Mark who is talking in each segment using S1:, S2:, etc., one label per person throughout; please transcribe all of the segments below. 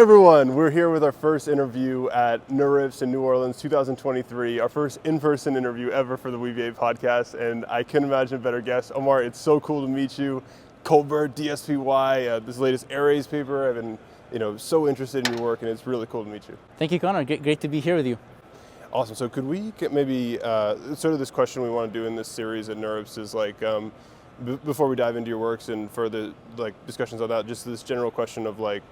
S1: everyone, we're here with our first interview at NeurIPS in New Orleans 2023, our first in-person interview ever for the Weaviate podcast, and I couldn't imagine a better guest. Omar, it's so cool to meet you. ColBERT, DSPy, this latest arrays paper, I've been so interested in your work, and it's really cool to meet you.
S2: Thank you, Connor. Great to be here with you.
S1: Awesome. So could we get maybe sort of this question we want to do in this series at NeurIPS is like, before we dive into your works and further discussions on that, just this general question of like,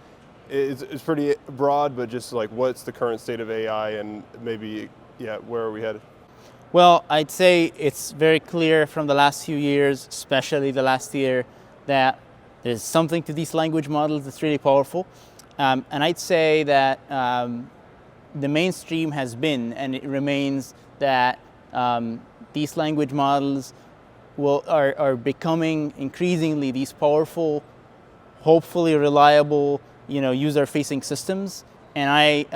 S1: it's pretty broad, but just like what's the current state of AI and maybe, where are we headed?
S2: Well, I'd say it's very clear from the last few years, especially the last year, that there's something to these language models that's really powerful. And I'd say that the mainstream has been, and it remains, that these language models are becoming increasingly these powerful, hopefully reliable, user-facing systems. And I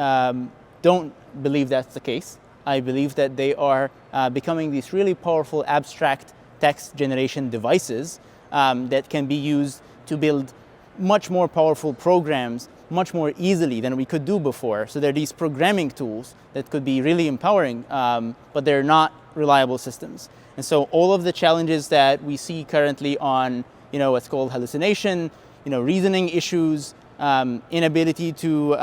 S2: don't believe that's the case. I believe that they are becoming these really powerful abstract text generation devices that can be used to build much more powerful programs much more easily than we could do before. So they're these programming tools that could be really empowering, but they're not reliable systems. And so all of the challenges that we see currently on what's called hallucination, reasoning issues, inability to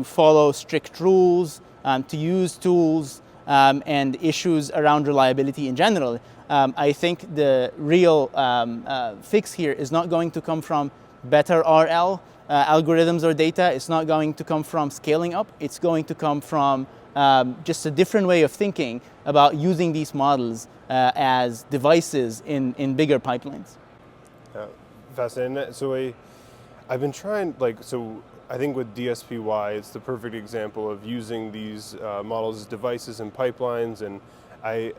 S2: follow strict rules, to use tools, and issues around reliability in general. I think the real fix here is not going to come from better RL algorithms or data. It's not going to come from scaling up. It's going to come from just a different way of thinking about using these models as devices in bigger pipelines.
S1: Fascinating. So I've been trying, I think with DSPy, it's the perfect example of using these models as devices and pipelines. And I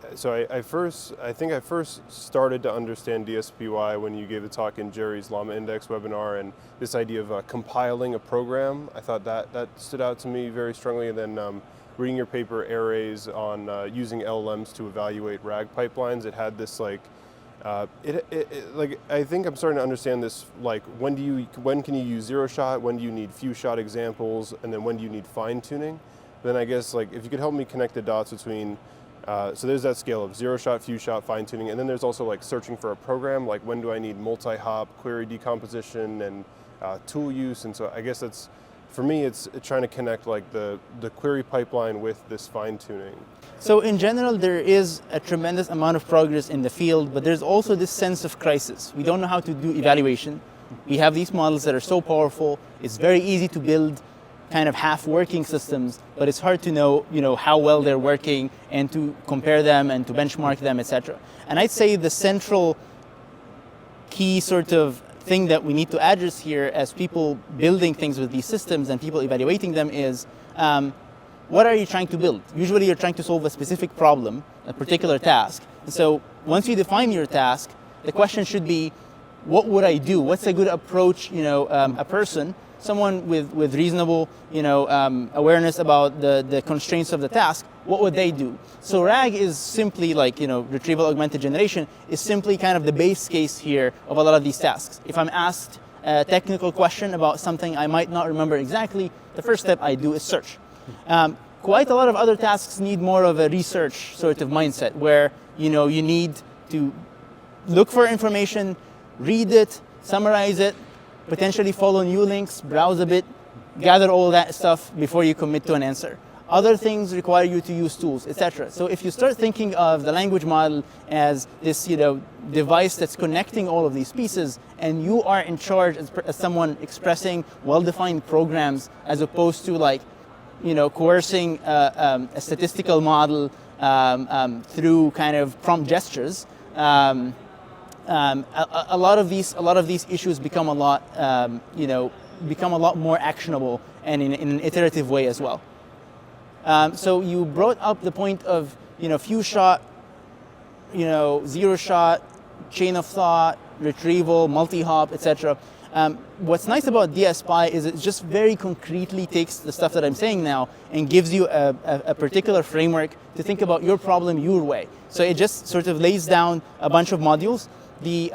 S1: think I first started to understand DSPy when you gave a talk in Jerry's Llama Index webinar, and this idea of compiling a program. I thought that stood out to me very strongly. And then reading your paper, Arrays, on using LLMs to evaluate RAG pipelines, it had this I think I'm starting to understand this, when can you use zero shot, when do you need few shot examples, and then when do you need fine tuning? Then I guess if you could help me connect the dots between, so there's that scale of zero shot, few shot, fine tuning, and then there's also searching for a program, when do I need multi-hop, query decomposition, and tool use. And so I guess that's, for me, it's trying to connect the query pipeline with this fine tuning.
S2: So in general, there is a tremendous amount of progress in the field, but there's also this sense of crisis. We don't know how to do evaluation. We have these models that are so powerful. It's very easy to build kind of half-working systems, but it's hard to know, how well they're working and to compare them and to benchmark them, etc. And I'd say the central key sort of thing that we need to address here as people building things with these systems and people evaluating them is, what are you trying to build? Usually you're trying to solve a specific problem, a particular task. And so once you define your task, the question should be, what would I do? What's a good approach, a person, someone with reasonable, awareness about the constraints of the task, what would they do? So RAG is simply retrieval augmented generation is simply kind of the base case here of a lot of these tasks. If I'm asked a technical question about something I might not remember exactly, the first step I do is search. Quite a lot of other tasks need more of a research sort of mindset where you need to look for information, read it, summarize it, potentially follow new links, browse a bit, gather all that stuff before you commit to an answer. Other things require you to use tools, etc. So if you start thinking of the language model as this device that's connecting all of these pieces, and you are in charge as someone expressing well-defined programs as opposed to coercing a statistical model through kind of prompt gestures, a lot of these issues become a lot more actionable and in an iterative way as well. So you brought up the point of few shot, zero shot, chain of thought, retrieval, multi-hop, etc. What's nice about DSPy is it just very concretely takes the stuff that I'm saying now and gives you a particular framework to think about your problem your way. So it just sort of lays down a bunch of modules. The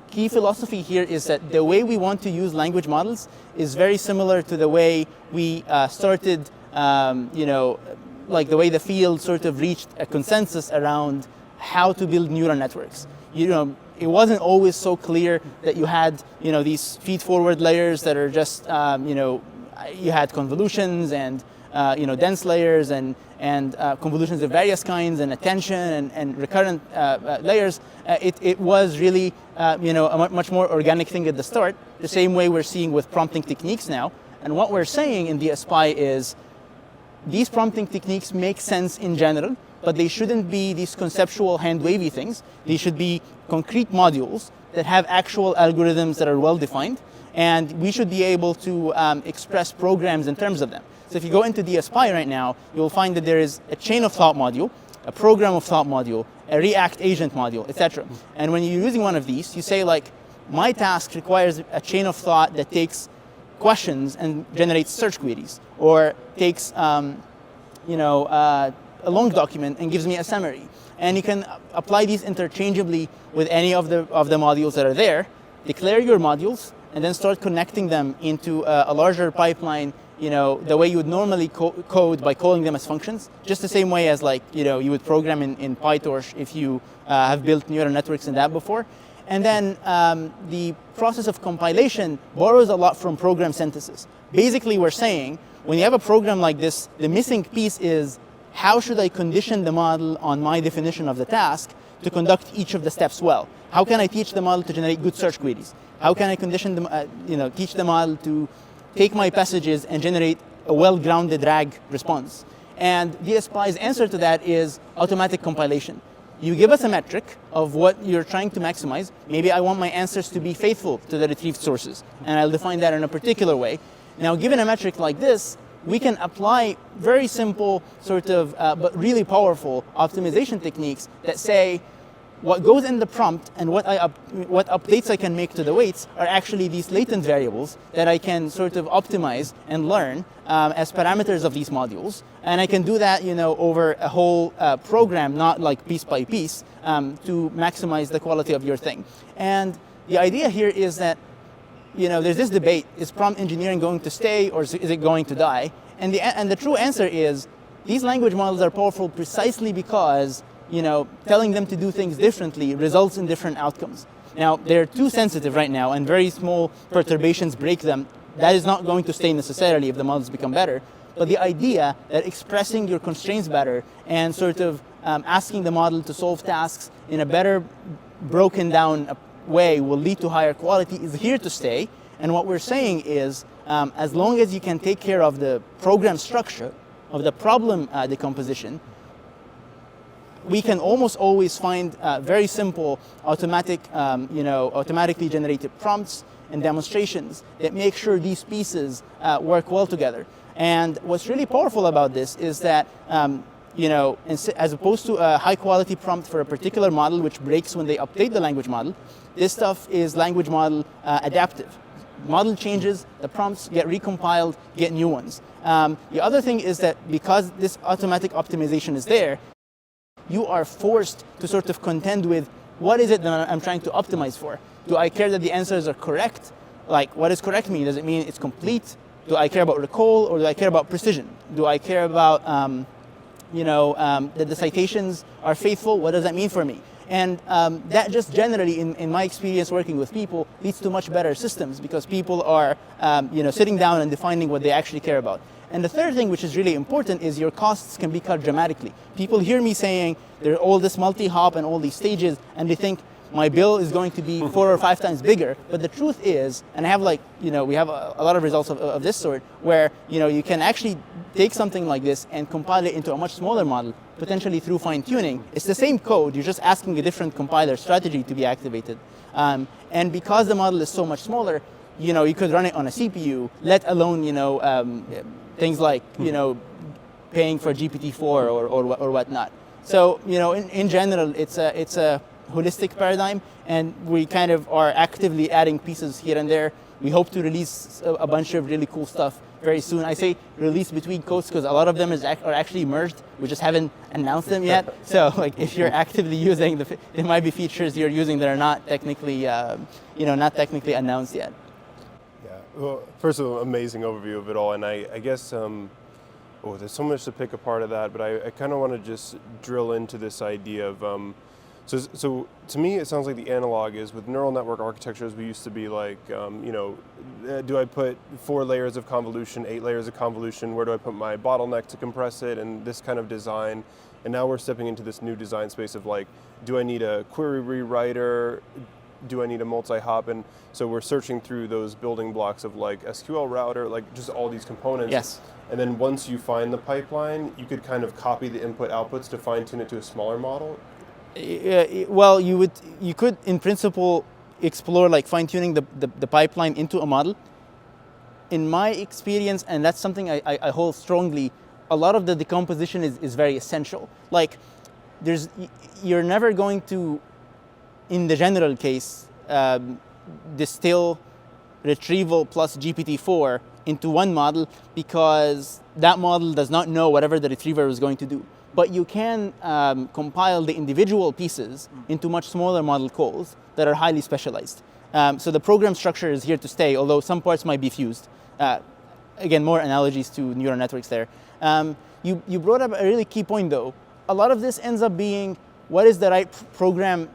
S2: key philosophy here is that the way we want to use language models is very similar to the way we started, like the way the field sort of reached a consensus around how to build neural networks. It wasn't always so clear that you had, these feed-forward layers that are just, you had convolutions and, dense layers and convolutions of various kinds and attention and recurrent layers. It was really, a much more organic thing at the start, the same way we're seeing with prompting techniques now. And what we're saying in DSPy is these prompting techniques make sense in general, but they shouldn't be these conceptual hand-wavy things. They should be concrete modules that have actual algorithms that are well-defined, and we should be able to express programs in terms of them. So if you go into DSPy right now, you'll find that there is a chain of thought module, a program of thought module, a React agent module, etc. And when you're using one of these, you say like, my task requires a chain of thought that takes questions and generates search queries, or takes a long document and gives me a summary. And you can apply these interchangeably with any of the modules that are there, declare your modules, and then start connecting them into a larger pipeline, the way you would normally code by calling them as functions, just the same way as you would program in PyTorch if you have built neural networks in that before. And then the process of compilation borrows a lot from program synthesis. Basically, we're saying, when you have a program like this, the missing piece is, how should I condition the model on my definition of the task to conduct each of the steps well? How can I teach the model to generate good search queries? How can I condition them, teach the model to take my passages and generate a well-grounded RAG response? And DSPy's answer to that is automatic compilation. You give us a metric of what you're trying to maximize. Maybe I want my answers to be faithful to the retrieved sources, and I'll define that in a particular way. Now, given a metric like this, we can apply very simple but really powerful optimization techniques that say what goes in the prompt and what updates I can make to the weights are actually these latent variables that I can sort of optimize and learn as parameters of these modules. And I can do that, over a whole program, not like piece by piece, to maximize the quality of your thing. And the idea here is that, there's this debate: is prompt engineering going to stay, or is it going to die? And the true answer is, these language models are powerful precisely because telling them to do things differently results in different outcomes. Now, they're too sensitive right now, and very small perturbations break them. That is not going to stay necessarily if the models become better. But the idea that expressing your constraints better and asking the model to solve tasks in a better broken down way will lead to higher quality is here to stay. And what we're saying is, as long as you can take care of the program structure, of the problem decomposition, we can almost always find very simple automatically generated prompts and demonstrations that make sure these pieces work well together. And what's really powerful about this is that, as opposed to a high quality prompt for a particular model which breaks when they update the language model, this stuff is language model adaptive. Model changes, the prompts get recompiled, get new ones. The other thing is that because this automatic optimization is there, you are forced to sort of contend with, what is it that I'm trying to optimize for? Do I care that the answers are correct? Like, what does correct mean? Does it mean it's complete? Do I care about recall, or do I care about precision? Do I care about, that the citations are faithful? What does that mean for me? And that just generally, in my experience working with people, leads to much better systems, because people are, sitting down and defining what they actually care about. And the third thing, which is really important, is your costs can be cut dramatically. People hear me saying there's all this multi-hop and all these stages, and they think my bill is going to be 4 or 5 times bigger. But the truth is, and I have we have a lot of results of this sort, where you can actually take something like this and compile it into a much smaller model, potentially through fine-tuning. It's the same code, you're just asking a different compiler strategy to be activated. And because the model is so much smaller, you could run it on a CPU, let alone things like paying for GPT-4 or whatnot. So in general, it's a holistic paradigm, and we kind of are actively adding pieces here and there We hope to release a bunch of really cool stuff very soon. I say release between quotes because a lot of them are actually merged. We just haven't announced them yet. So like if you're actively using there might be features you're using that are not technically, not technically announced yet.
S1: Yeah. Well, first of all, amazing overview of it all, and I guess there's so much to pick apart of that, but I kind of want to just drill into this idea of so to me it sounds like the analog is with neural network architectures we used to be like do I put 4 layers of convolution, 8 layers of convolution, where do I put my bottleneck to compress it, and this kind of design. And now we're stepping into this new design space of like, do I need a query rewriter, do I need a multi-hop? And so we're searching through those building blocks of like SQL router, like just all these components.
S2: Yes.
S1: And then once you find the pipeline, you could kind of copy the input outputs to fine tune it to a smaller model.
S2: Well, you could in principle explore like fine tuning the pipeline into a model. In my experience, and that's something I hold strongly, a lot of the decomposition is very essential. Like you're never going to, in the general case, distill retrieval plus GPT-4 into one model because that model does not know whatever the retriever is going to do. But you can compile the individual pieces into much smaller model calls that are highly specialized. So the program structure is here to stay, although some parts might be fused. Again, more analogies to neural networks there. You brought up a really key point though. A lot of this ends up being, what is the right program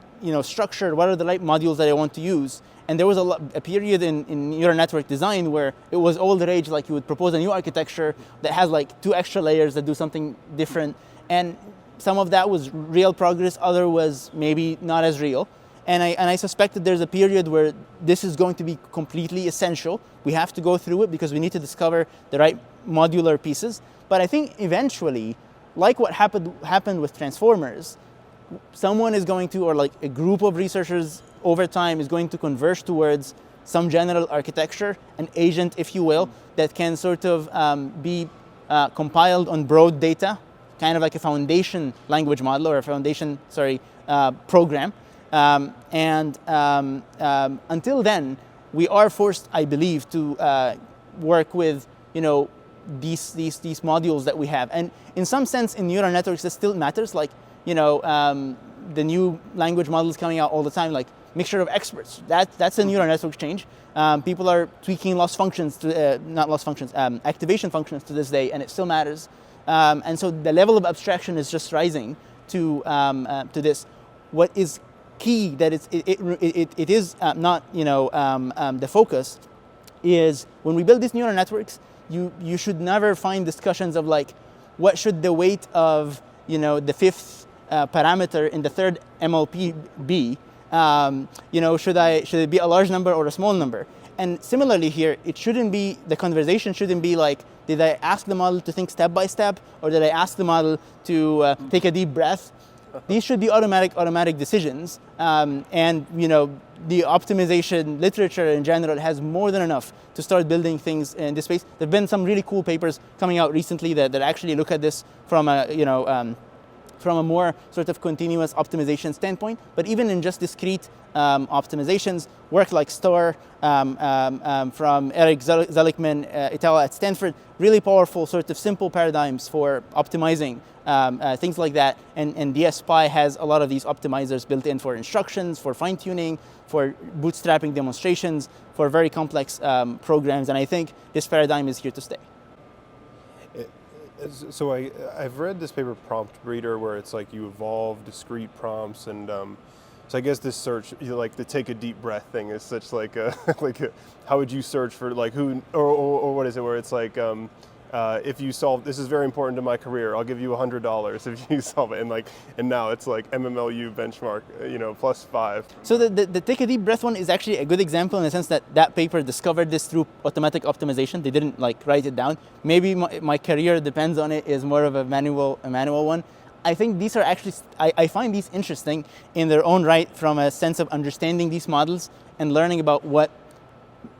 S2: structure? What are the right modules that I want to use? And there was a period in neural network design where it was all the rage, like you would propose a new architecture that has like 2 extra layers that do something different. And some of that was real progress, other was maybe not as real. And I suspect that there's a period where this is going to be completely essential. We have to go through it because we need to discover the right modular pieces. But I think eventually, like what happened with transformers, someone is going to, or like a group of researchers over time is going to converge towards some general architecture, an agent, if you will, that can sort of be compiled on broad data, kind of like a foundation language model or a foundation, program. Until then, we are forced, I believe, to work with, these modules that we have. And in some sense, in neural networks, this still matters. Like, the new language models coming out all the time, like mixture of experts. That's a neural network change. People are tweaking activation functions to this day, and it still matters. And so the level of abstraction is just rising to this. What is key that it is not the focus is when we build these neural networks, you should never find discussions of like what should the weight of the 5th parameter in the 3rd MLP be. Should it be a large number or a small number? And similarly here, the conversation shouldn't be like, did I ask the model to think step by step, or did I ask the model to take a deep breath? These should be automatic decisions. And the optimization literature in general has more than enough to start building things in this space. There have been some really cool papers coming out recently that actually look at this from a more sort of continuous optimization standpoint. But even in just discrete optimizations, work like STAR from Eric Zelikman et al. At Stanford, really powerful sort of simple paradigms for optimizing things like that. And DSPy has a lot of these optimizers built in for instructions, for fine-tuning, for bootstrapping demonstrations, for very complex programs. And I think this paradigm is here to stay.
S1: So I've read this paper, Prompt Breeder, where it's like you evolve discrete prompts, and so I guess this search, like the take a deep breath thing, is such like a how would you search for like who or what is it where it's like if you solve this is very important to my career, I'll give you $100 if you solve it, and now it's like MMLU benchmark +5.
S2: So the take a deep breath one is actually a good example in the sense that paper discovered this through automatic optimization. They didn't like write it down. Maybe my career depends on it is more of a manual one. I think these are actually I find these interesting in their own right from a sense of understanding these models and learning about what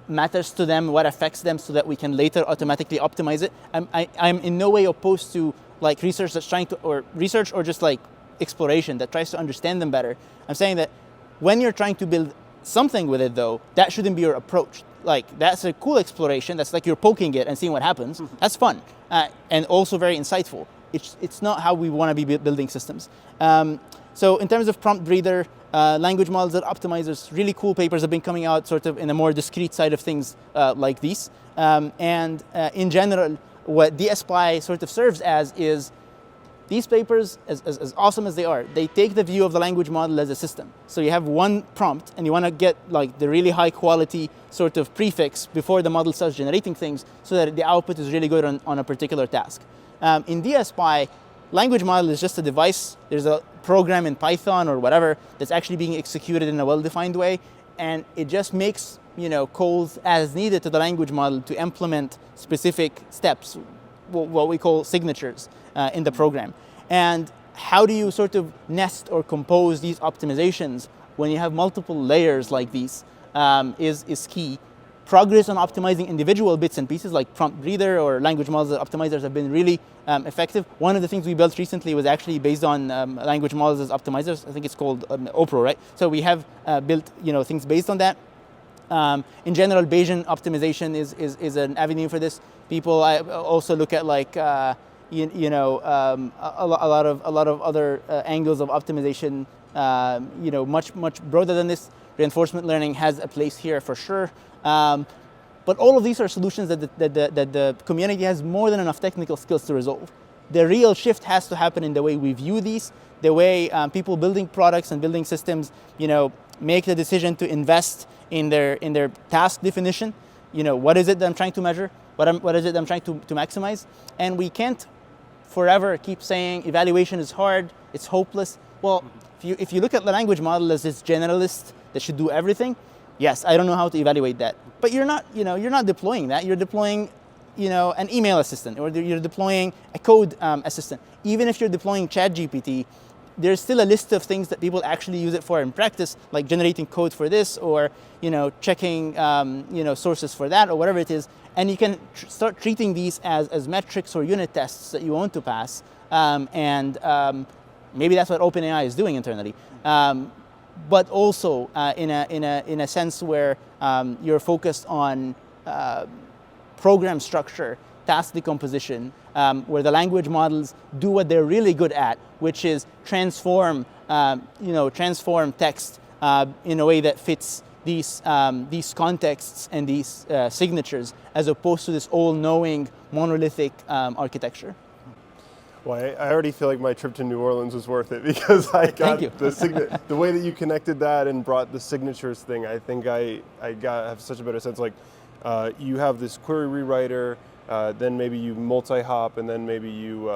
S2: matters to them, what affects them, so that we can later automatically optimize it. I'm in no way opposed to like research that's trying to, or research or just like exploration that tries to understand them better. I'm saying that when you're trying to build something with it though, that shouldn't be your approach. like, that's a cool exploration. That's like you're poking it and seeing what happens. That's fun and also very insightful. It's not how we want to be building systems. So in terms of prompt breeder, language models that optimizers, really cool papers have been coming out sort of in a more discrete side of things like these. In general, what DSPy sort of serves as is these papers, as awesome as they are, they take the view of the language model as a system. So you have one prompt and you want to get like the really high quality sort of prefix before the model starts generating things so that the output is really good on a particular task. In DSPy, language model is just a device. There's a program in Python or whatever that's actually being executed in a well-defined way, and it just makes calls as needed to the language model to implement specific steps, what we call signatures in the program. And how do you sort of nest or compose these optimizations when you have multiple layers like these is key. Progress on optimizing individual bits and pieces like prompt breeder or language models that optimizers have been really effective. One of the things we built recently was actually based on language models as optimizers. I think it's called OPRO, right? So we have built things based on that. In general, Bayesian optimization is an avenue for this. People also look at like a lot of other angles of optimization. Much broader than this. Reinforcement learning has a place here for sure. But all of these are solutions that the community has more than enough technical skills to resolve. The real shift has to happen in the way we view these, the way people building products and building systems, make the decision to invest in their task definition. What is it that I'm trying to measure? What is it that I'm trying to maximize? And we can't forever keep saying evaluation is hard, it's hopeless. Well, if you look at the language model as this generalist that should do everything, yes, I don't know how to evaluate that. But you're not deploying that. You're deploying, an email assistant, or you're deploying a code assistant. Even if you're deploying ChatGPT, there's still a list of things that people actually use it for in practice, like generating code for this, or checking sources for that, or whatever it is. And you can start treating these as metrics or unit tests that you want to pass. Maybe that's what OpenAI is doing internally. But also in a sense where you're focused on program structure, task decomposition, where the language models do what they're really good at, which is transform text in a way that fits these contexts and these signatures, as opposed to this all-knowing monolithic architecture.
S1: Well, I already feel like my trip to New Orleans was worth it because I got the way that you connected that and brought the signatures thing. I think I have such a better sense. Like you have this query rewriter, then maybe you multi-hop, and then maybe you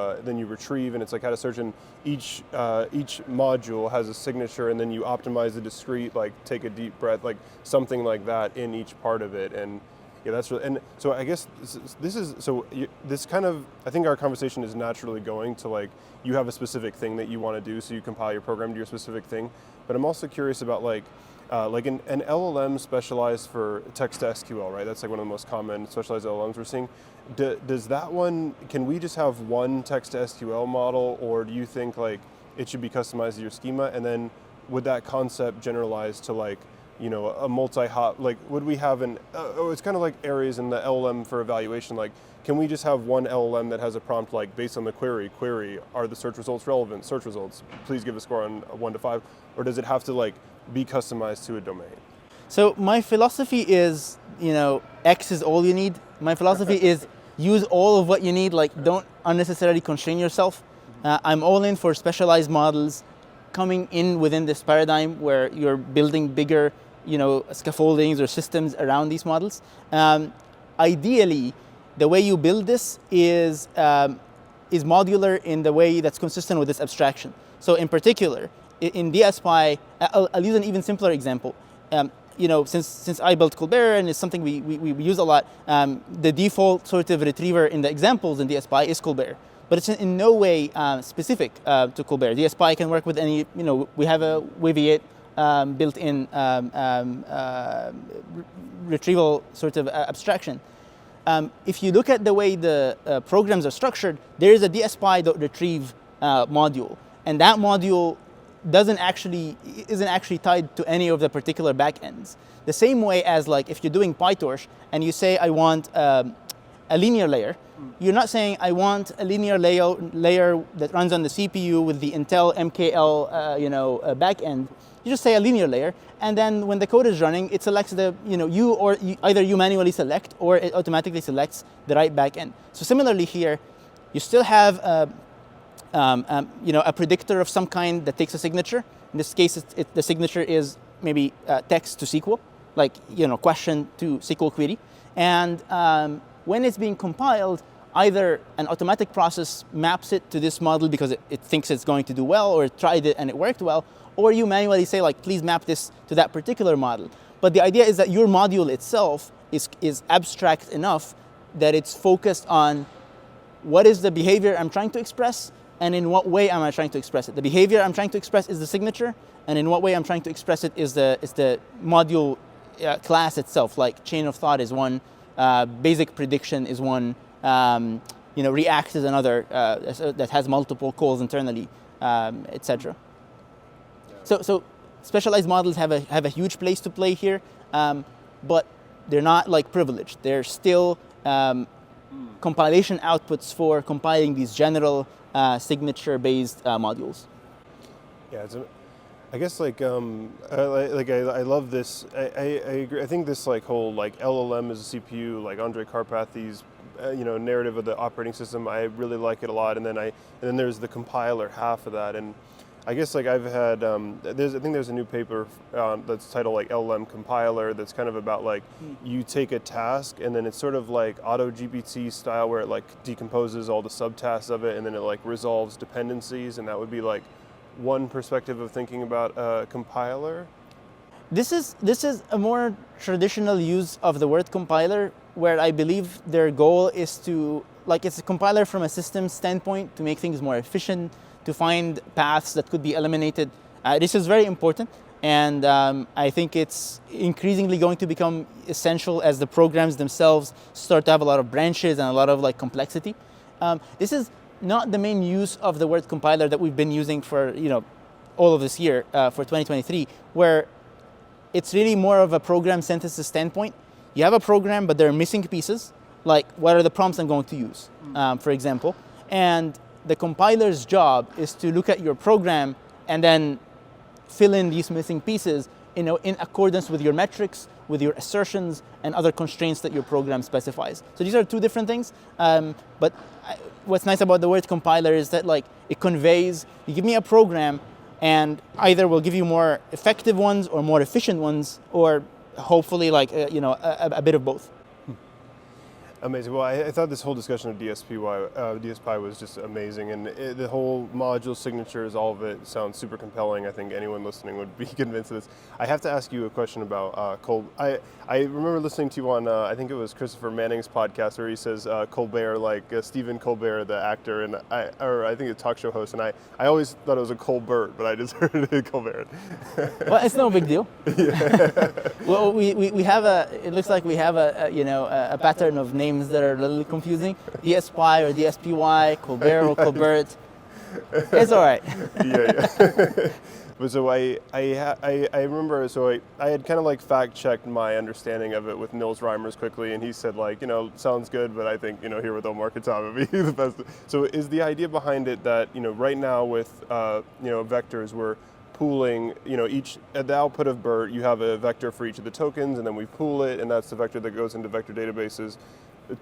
S1: retrieve, and it's like how to search. And each module has a signature, and then you optimize the discrete, like take a deep breath, like something like that in each part of it. And yeah, that's really, and so I guess this kind of, I think our conversation is naturally going to like, you have a specific thing that you want to do, so you compile your program to your specific thing. But I'm also curious about like an LLM specialized for text to SQL, right? That's like one of the most common specialized LLMs we're seeing. Does that one, can we just have one text to SQL model, or do you think like it should be customized to your schema? And then would that concept generalize to like, a multi-hop, like would we have it's kind of like areas in the LLM for evaluation, like can we just have one LLM that has a prompt like based on the query, are the search results relevant, search results, please give a score on 1 to 5, or does it have to like be customized to a domain?
S2: So my philosophy is, X is all you need. My philosophy is use all of what you need, like don't unnecessarily constrain yourself. I'm all in for specialized models coming in within this paradigm where you're building bigger scaffoldings or systems around these models. Ideally, the way you build this is modular in the way that's consistent with this abstraction. So in particular, in DSPy, I'll use an even simpler example. Since I built ColBERT and it's something we use a lot, the default sort of retriever in the examples in DSPy is ColBERT. But it's in no way specific to ColBERT. DSPy can work with any, we have a Weaviate built-in retrieval sort of abstraction. If you look at the way the programs are structured, there is a DSPy.retrieve module. And that module isn't actually tied to any of the particular backends. The same way as like if you're doing PyTorch and you say I want a linear layer, you're not saying I want a linear layer that runs on the CPU with the Intel MKL backend. You just say a linear layer, and then when the code is running, it selects the either you manually select or it automatically selects the right backend. So similarly here, you still have a predictor of some kind that takes a signature. In this case, the signature is maybe text to SQL, like question to SQL query, and when it's being compiled, either an automatic process maps it to this model because it thinks it's going to do well, or it tried it and it worked well, or you manually say like, please map this to that particular model. But the idea is that your module itself is abstract enough that it's focused on what is the behavior I'm trying to express, and in what way am I trying to express it. The behavior I'm trying to express is the signature, and in what way I'm trying to express it is the module class itself, like chain of thought is one, basic prediction is one, React is another that has multiple calls internally, etc. So specialized models have a huge place to play here, but they're not like privileged. They're still compilation outputs for compiling these general signature-based modules.
S1: Yeah, I guess I love this. I agree. I think this whole LLM as a CPU, like Andrej Karpathy's narrative of the operating system. I really like it a lot. And then there's the compiler half of that. And I guess I've had I think there's a new paper that's titled LLM Compiler that's kind of about you take a task and then it's sort of like AutoGPT style where it decomposes all the subtasks of it and then it resolves dependencies, and that would be one perspective of thinking about a compiler.
S2: This is a more traditional use of the word compiler, where I believe their goal is to it's a compiler from a systems standpoint to make things more efficient, to find paths that could be eliminated. This is very important, and I think it's increasingly going to become essential as the programs themselves start to have a lot of branches and a lot of complexity. This is not the main use of the word compiler that we've been using for all of this year for 2023, where it's really more of a program synthesis standpoint. You have a program, but there are missing pieces, like what are the prompts I'm going to use, for example, and the compiler's job is to look at your program and then fill in these missing pieces in accordance with your metrics, with your assertions, and other constraints that your program specifies. So these are two different things. But what's nice about the word compiler is that it conveys, you give me a program and either we'll give you more effective ones or more efficient ones, or hopefully a bit of both.
S1: Amazing. Well, I thought this whole discussion of DSPy was just amazing, and the whole module signatures, all of it sounds super compelling. I think anyone listening would be convinced of this. I have to ask you a question about I remember listening to you on, I think it was Christopher Manning's podcast, where he says ColBERT, Stephen Colbert, the actor, and I think a talk show host, and I always thought it was a ColBERT, but I just heard it ColBERT.
S2: Well, it's no big deal. Well, we have it looks like we have a pattern of names that are a little confusing. DSPy or DSPy, ColBERT or ColBERT. It's all right.
S1: Yeah. But so I remember, I had kind of fact checked my understanding of it with Nils Reimers quickly, and he said sounds good, but I think here with Omar Khattab would be the best. So is the idea behind it that right now with vectors we're pooling, at the output of BERT you have a vector for each of the tokens, and then we pool it, and that's the vector that goes into vector databases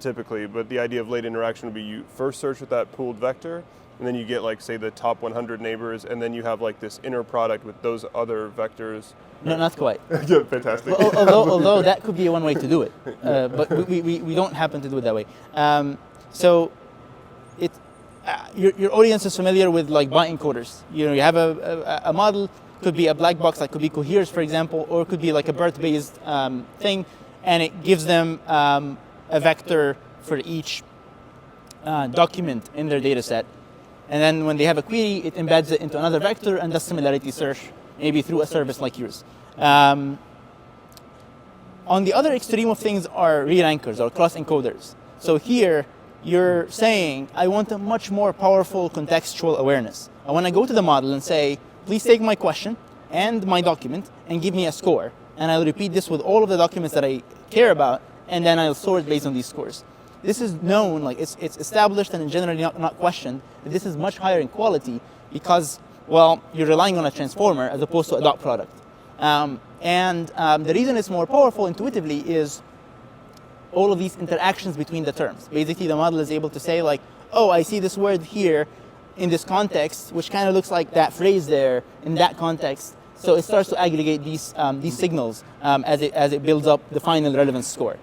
S1: typically. But the idea of late interaction would be you first search with that pooled vector, and then you get say the top 100 neighbors, and then you have this inner product with those other vectors. No,
S2: not quite.
S1: Yeah, fantastic.
S2: Well, although that could be one way to do it, but we don't happen to do it that way. So your audience is familiar with byte encoders. You have a model, could be a black box, could be Coheres, for example, or it could be a BERT-based thing, and it gives them a vector for each document in their data set. And then when they have a query, it embeds it into another vector and does similarity search, maybe through a service like yours. On the other extreme of things are rerankers or cross encoders. So here, you're saying, I want a much more powerful contextual awareness. I want to go to the model and say, please take my question and my document and give me a score. And I'll repeat this with all of the documents that I care about, and then I'll sort based on these scores. This is known, like it's established and generally not questioned, that this is much higher in quality because, well, you're relying on a transformer as opposed to a dot product. The reason it's more powerful intuitively is all of these interactions between the terms. Basically, the model is able to say like, oh, I see this word here in this context, which kind of looks like that phrase there in that context. So it starts to aggregate these signals as it builds up the final relevance score.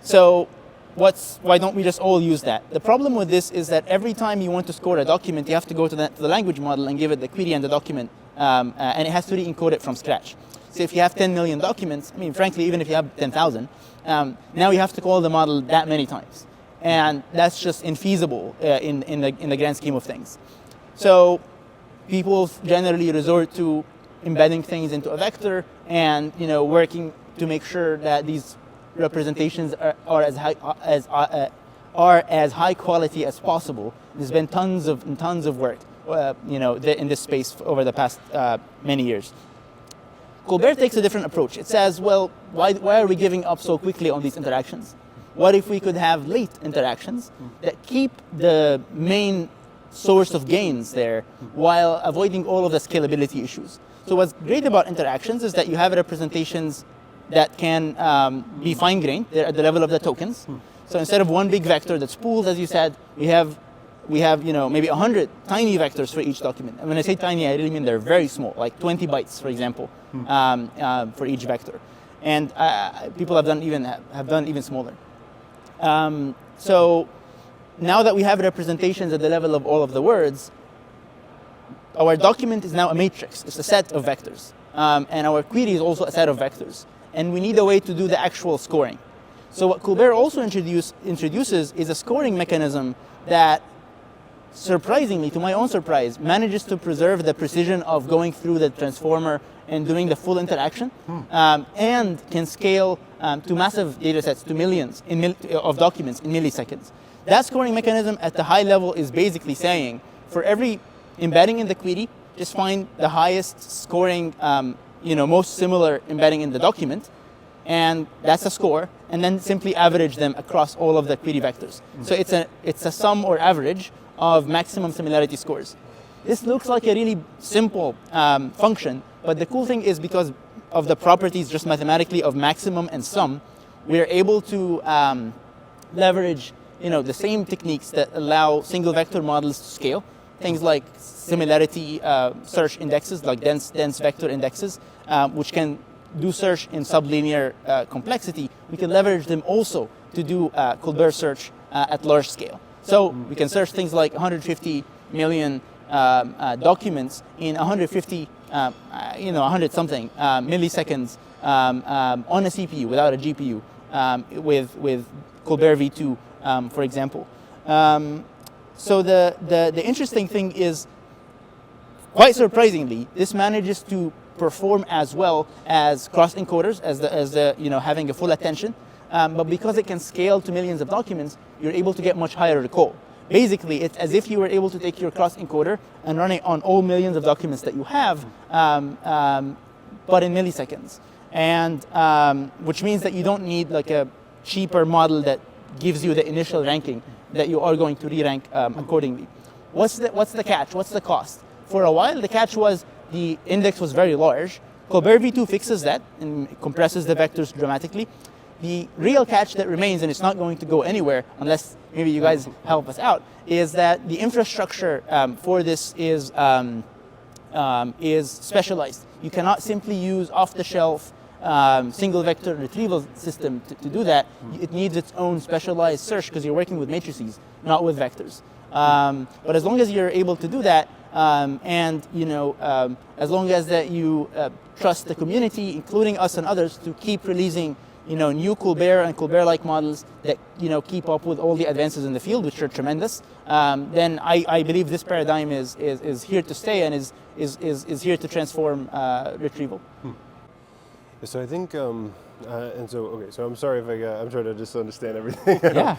S2: So why don't we just all use that? The problem with this is that every time you want to score a document, you have to go to the language model and give it the query and the document, and it has to re-encode it from scratch. So if you have 10 million documents, I mean, frankly, even if you have 10,000, now you have to call the model that many times. And that's just infeasible in the grand scheme of things. So people generally resort to embedding things into a vector and working to make sure that these representations are as high quality as possible. There's been tons of work in this space over the past many years. ColBERT takes a different approach. It says, well, why are we giving up so quickly on these interactions? What if we could have late interactions that keep the main source of gains there while avoiding all of the scalability issues? So what's great about interactions is that you have representations that can be fine-grained. They're at the level of the tokens. So instead of one big vector that's pooled, as you said, we have maybe 100 tiny vectors for each document. And when I say tiny, I really mean they're very small, like 20 bytes, for example, for each vector. And people have done even smaller. So now that we have representations at the level of all of the words, our document is now a matrix. It's a set of vectors. And our query is also a set of vectors. And we need a way to do the actual scoring. So what ColBERT also introduces is a scoring mechanism that, surprisingly, to my own surprise, manages to preserve the precision of going through the transformer and doing the full interaction, and can scale to massive data sets, to millions of documents in milliseconds. That scoring mechanism at the high level is basically saying, for every embedding in the query, just find the highest scoring, most similar embedding in the document, and that's a score, and then simply average them across all of the query vectors. So it's a sum or average of maximum similarity scores. This looks like a really simple function, but the cool thing is because of the properties just mathematically of maximum and sum, we're able to leverage the same techniques that allow single vector models to scale. Things like similarity search indexes, like dense vector indexes, which can do search in sublinear complexity. We can leverage them also to do ColBERT search at large scale. So we can search things like 150 million documents in 150, 100 something milliseconds on a CPU without a GPU with ColBERT v2, for example. So the interesting thing is, quite surprisingly, this manages to perform as well as cross encoders, as having a full attention. But because it can scale to millions of documents, you're able to get much higher recall. Basically, it's as if you were able to take your cross encoder and run it on all millions of documents that you have, but in milliseconds. And which means that you don't need like a cheaper model that gives you the initial ranking that you are going to re-rank accordingly. What's the catch? What's the cost? For a while, the catch was the index was very large. ColBERT v2 fixes that and compresses the vectors dramatically. The real catch that remains, and it's not going to go anywhere unless maybe you guys help us out, is that the infrastructure for this is specialized. You cannot simply use off-the-shelf single vector retrieval system to do that. It needs its own specialized search because you're working with matrices, not with vectors. But as long as you're able to do that, and as long as that you trust the community, including us and others, to keep releasing new ColBERT and ColBERT-like models that keep up with all the advances in the field, which are tremendous, then I believe this paradigm is here to stay and is here to transform retrieval.
S1: So I think, so I'm sorry if I'm trying to just understand everything.
S2: Yeah.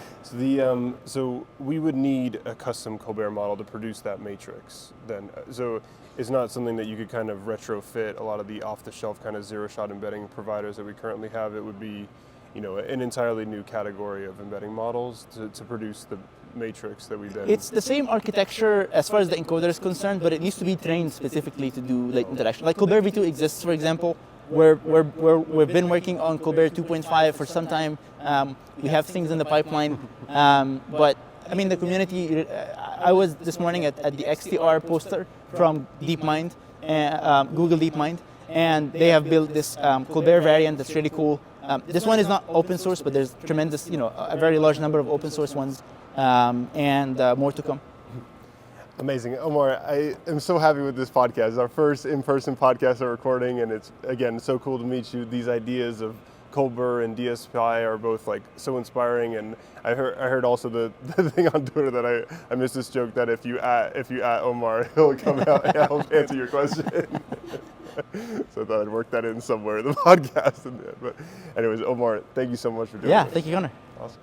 S1: So we would need a custom ColBERT model to produce that matrix then. So is not something that you could kind of retrofit a lot of the off-the-shelf kind of zero-shot embedding providers that we currently have. It would be, an entirely new category of embedding models to produce the matrix that we then.
S2: It's the same architecture as far as the encoder is concerned, but it needs to be trained specifically to do late interaction. Like ColBERT v2 exists, for example. We've been working on ColBERT 2.5 for some time. We have things in the pipeline, but I mean the community. I was this morning at the XDR poster from DeepMind, Google DeepMind, and they have built this ColBERT variant that's really cool. This one is not open source, but there's tremendous, a very large number of open source ones, and more to come.
S1: Amazing. Omar, I am so happy with this podcast. It's our first in-person podcast we're recording, and it's, again, so cool to meet you. These ideas of ColBERT and DSPy are both like so inspiring, and I heard also the thing on Twitter that I missed this joke that if you at Omar, he'll come out and help answer your question. So I thought I'd work that in somewhere in the podcast. But anyways, Omar, thank you so much for doing this.
S2: Yeah, thank you, Connor.
S1: Awesome.